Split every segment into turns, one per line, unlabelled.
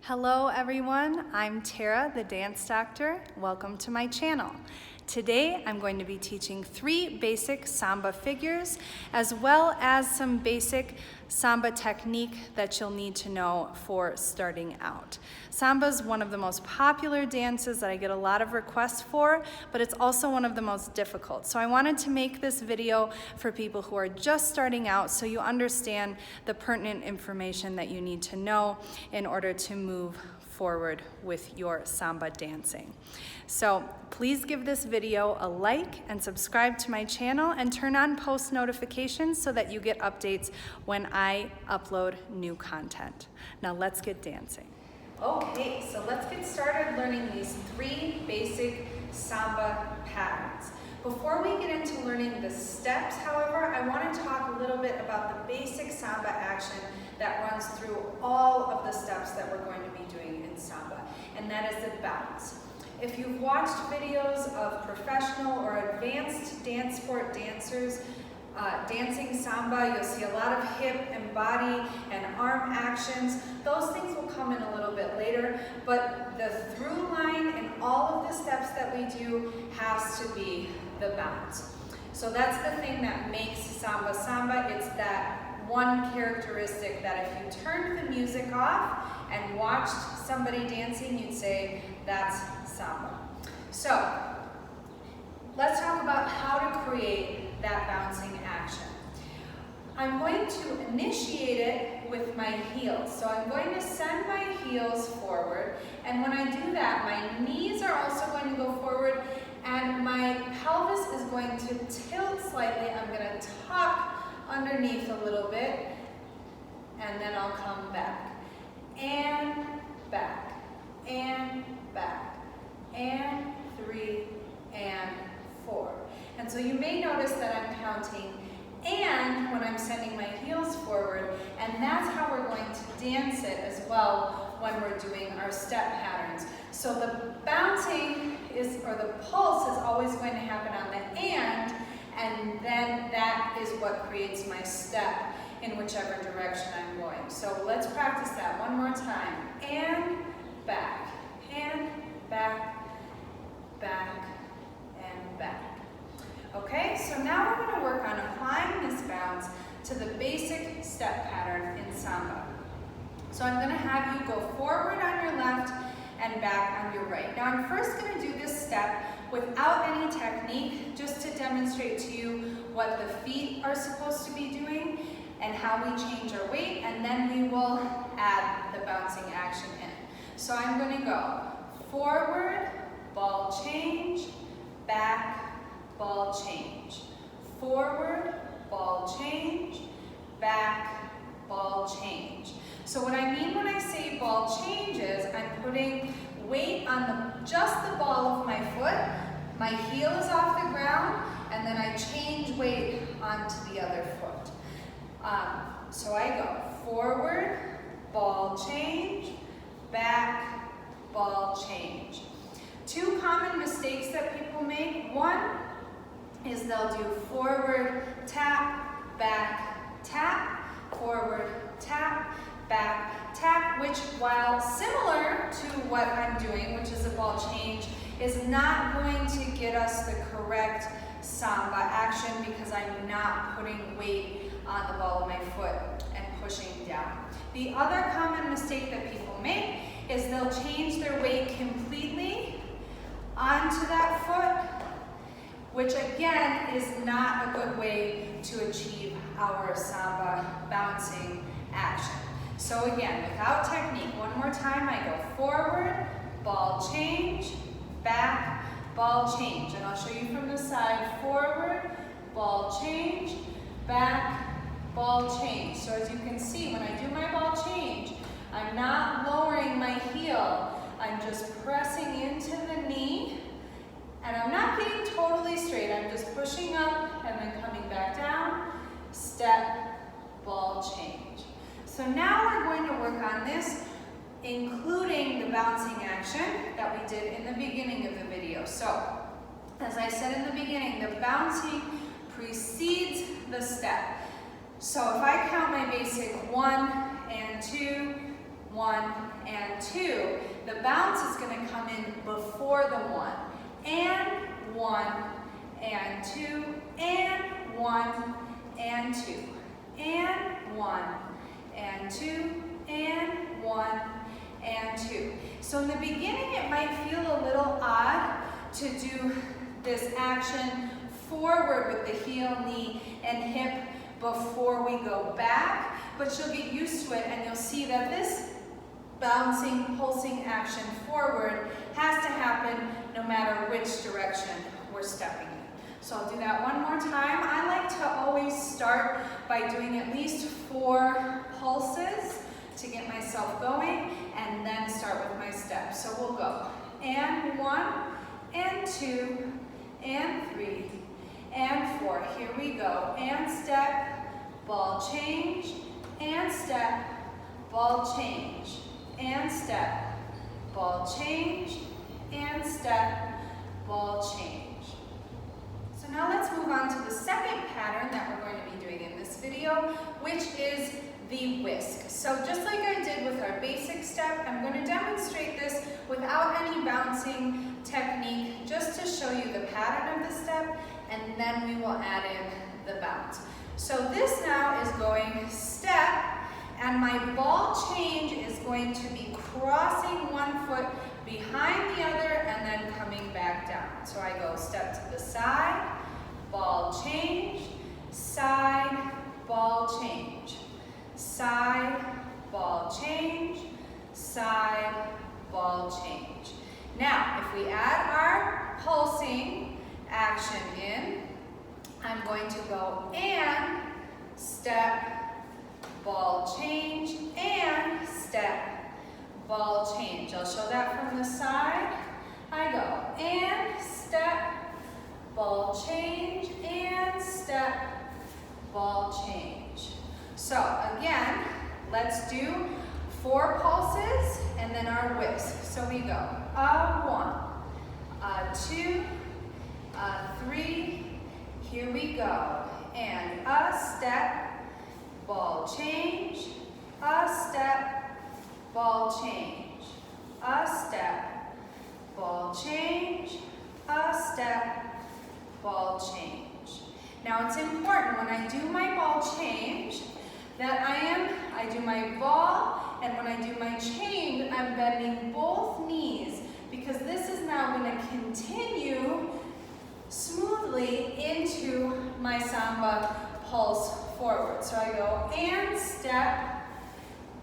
Hello everyone, I'm Tara, the dance doctor. Welcome to my channel. Today I'm going to be teaching 3 basic Samba figures as well as some basic Samba technique that you'll need to know for starting out. Samba is one of the most popular dances that I get a lot of requests for, but it's also one of the most difficult. So I wanted to make this video for people who are just starting out so you understand the pertinent information that you need to know in order to move forward with your Samba dancing. So please give this video a like and subscribe to my channel and turn on post notifications so that you get updates when I upload new content. Now let's get dancing. Okay, so let's get started learning these 3 basic Samba patterns. Before we get into learning the steps, however, I want to talk a little bit about the basic Samba action that runs through all of the steps that we're going to be doing in Samba, and that is the bounce. If you've watched videos of professional or advanced dance sport dancers dancing Samba, you'll see a lot of hip and body and arm actions. Those things will come in a little bit later, but the through line in all of the steps that we do has to be the bounce. So that's the thing that makes Samba Samba. It's that one characteristic that if you turned the music off and watched somebody dancing, you'd say that's Samba. So let's talk about how to create that bouncing action. I'm going to initiate it with my heels. So I'm going to send my heels forward, and when I do that, my knees are also going to go forward and my pelvis is going to tilt slightly. I'm going to tuck underneath a little bit, and then I'll come back and back and back and 3 and 4. And so you may notice that I'm counting and when I'm sending my heels forward, and that's how we're going to dance it as well when we're doing our step patterns. So the bouncing is, or the pulse is always going to happen on the and then that is what creates my step in whichever direction I'm going. So let's practice that one more time. And back, back, and back. Okay, so now we're going to work on applying this bounce to the basic step pattern in Samba. So I'm going to have you go forward on your left and back on your right. Now I'm first going to do this step without any technique, just to demonstrate to you what the feet are supposed to be doing and how we change our weight, and then we will add the bouncing action in. So I'm going to go forward, ball change, back, ball change, forward, ball change, back, ball change. So what I mean when I say ball change is I'm putting weight on just the ball of my foot, my heel is off the ground, and then I change weight onto the other foot. So I go forward, ball change, back, ball change. 2 common mistakes that people make. One is they'll do forward, tap, back, tap, forward, tap, back, tap, which while similar to what I'm doing, which is a ball change, is not going to get us the correct Samba action because I'm not putting weight on the ball of my foot and pushing down. The other common mistake that people make is they'll change their weight completely onto that foot, which again is not a good way to achieve our Samba bouncing action. So again, without technique, one more time, I go forward, ball change, back, ball change. And I'll show you from the side, forward, ball change, back, ball change. So as you can see, when I do my ball change, I'm not lowering my heel, I'm just pressing into the knee, and I'm not getting totally straight, I'm just pushing up and then coming back down, step, ball change. So now we're going to work on this, including the bouncing action that we did in the beginning of the video. So, as I said in the beginning, the bouncing precedes the step. So if I count my basic 1 and 2, 1, and 2. The bounce is going to come in before the 1. And 1, and 2, and 1, and 2, and 1, and 2, and 1, and 2. So in the beginning, it might feel a little odd to do this action forward with the heel, knee, and hip before we go back, but you'll get used to it and you'll see that this bouncing, pulsing action forward has to happen no matter which direction we're stepping in. So I'll do that one more time. I like to always start by doing at least 4 pulses to get myself going and then start with my steps. So we'll go. And 1, and 2, and 3, and 4. Here we go. And step, ball change, and step, ball change, and step, ball change, and step, ball change. So now let's move on to the second pattern that we're going to be doing in this video, which is the whisk. So just like I did with our basic step, I'm going to demonstrate this without any bouncing technique, just to show you the pattern of the step, and then we will add in the bounce. So this now is going step, and my ball change is going to be crossing one foot behind the other and then coming back down. So I go step to the side, ball change, side, ball change, side, ball change, side, ball change. Now, if we add our pulsing action in, I'm going to go and step, ball change, and step, ball change. I'll show that from the side. I go and step, ball change, and step, ball change. So again, let's do 4 pulses and then our whisk. So we go a 1, a 2, a 3, here we go, and a step, ball change, a step, ball change, a step, ball change, a step, ball change. Now it's important when I do my ball change that I do my ball, and when I do my change, I'm bending both knees, because this is now going to continue smoothly into my samba pulse forward. So I go and step,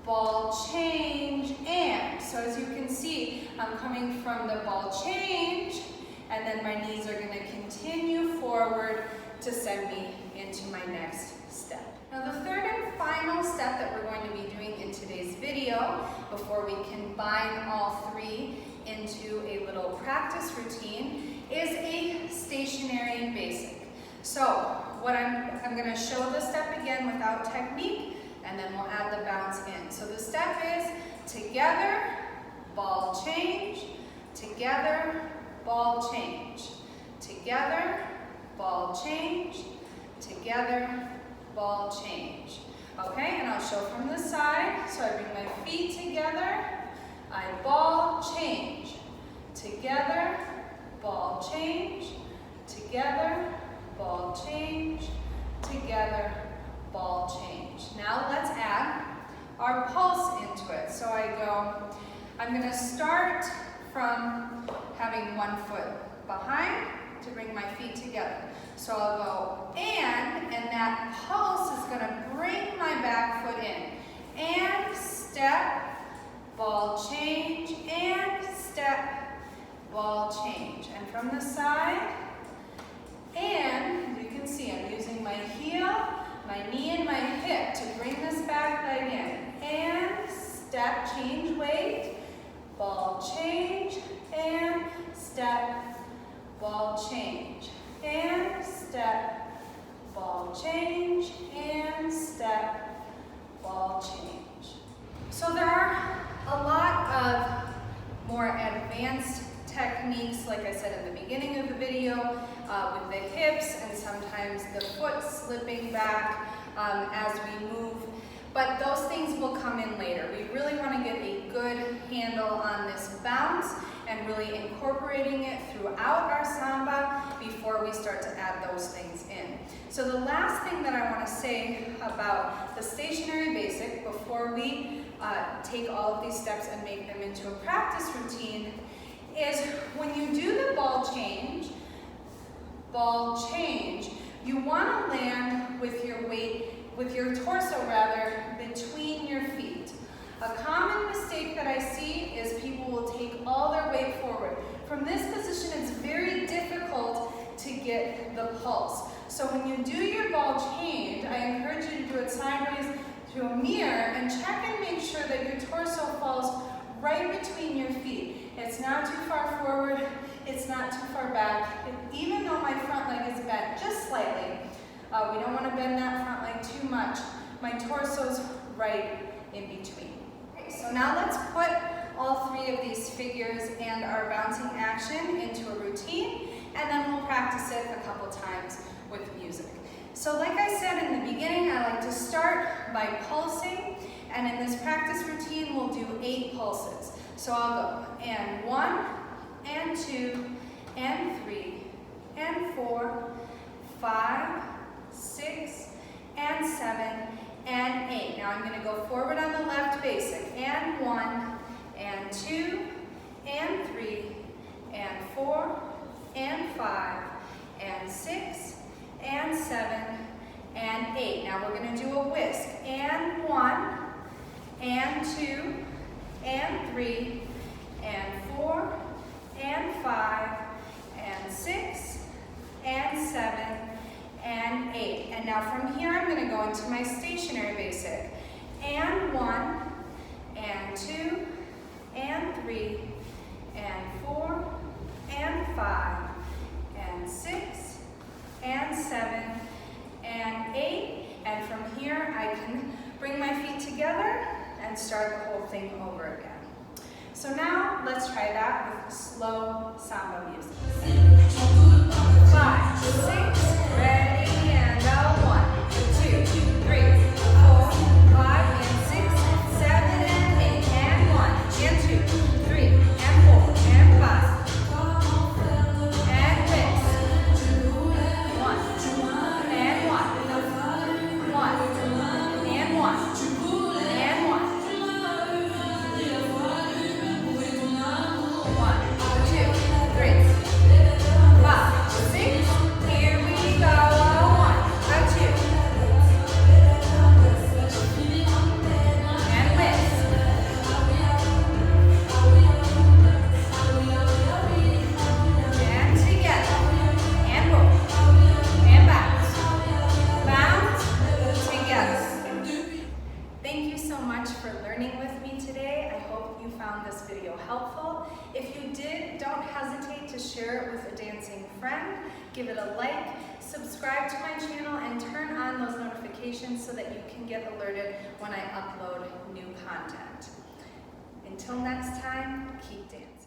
ball change, and. So as you can see, I'm coming from the ball change, and then my knees are going to continue forward to send me into my next step. Now the third and final step that we're going to be doing in today's video, before we combine all 3 into a little practice routine, is a stationary basic. So what I'm going to show the step again without technique, and then we'll add the bounce in. So the step is together, ball change, together, ball change, together, ball change, together, ball change. Okay, and I'll show from the side. So I bring my feet together, I ball change, together, ball change, together, ball change, together, ball change. Now let's add our pulse into it. So I go, I'm going to start from having one foot behind to bring my feet together. So I'll go and that pulse is going to bring my back foot in. And step, ball change, and step, ball change. And from the side, and you can see I'm using my heel, my knee, and my hip to bring this back leg in. And step, change weight, ball change, and step, ball change, and step, ball change, and step, ball change. So there are a lot of more advanced techniques, like I said in the beginning of the video, with the hips and sometimes the foot slipping back as we move. but those things will come in later. We really want to get a good handle on this bounce and really incorporating it throughout our samba before we start to add those things in. So the last thing that I want to say about the stationary basic before we take all of these steps and make them into a practice routine is when you do the ball change, you want to land with your weight, with your torso rather, between your feet. A common mistake that I see is people will take all their weight forward. From this position, it's very difficult to get the pulse. So when you do your ball change, I encourage you to do it sideways to a mirror and check and make sure that your torso falls right between your feet. It's not too far forward, it's not too far back. Even though my front leg is bent just slightly, we don't want to bend that front leg too much. My torso's right in between. Okay, so now let's put all three of these figures and our bouncing action into a routine, and then we'll practice it a couple times with music. So like I said in the beginning, I like to start by pulsing, and in this practice routine, we'll do 8 pulses. So I'll go, and 1, and 2, and 3, and 4, 5, 6, and 7, and 8. Now I'm going to go forward on the left basic, and 1, and 2, and 3, and 4, and 5, and 6, and 7, and 8. Now we're going to do a whisk, and 1, and 2, and 3, and 4, and 5, and 6, and 7, and 8. And now from here I'm going to go into my stationary basic. And 1, and 2, and 3, and 4, and 5, and 6, and 7, and 8. And from here I can bring my feet together and start the whole thing over again. So now let's try that with slow samba music. 5, 6, ready, and a 1, 2, 3, 4, 5, and 6, 7, and 8, and 1, and 2, 3, and 4, and 5, and whisk, 1, and 1, 1, and 1, and 1, 1, 2, 3, 5, 6, here we go, a 1, a 2, and whisk, and together, and roll, and bounce, bounce, together. Thank you so much for learning with me today. I hope you found this video helpful. If you did, don't hesitate to share it with a dancing friend. Give it a like, subscribe to my channel, and turn on those notifications so that you can get alerted when I upload new content. Until next time, keep dancing.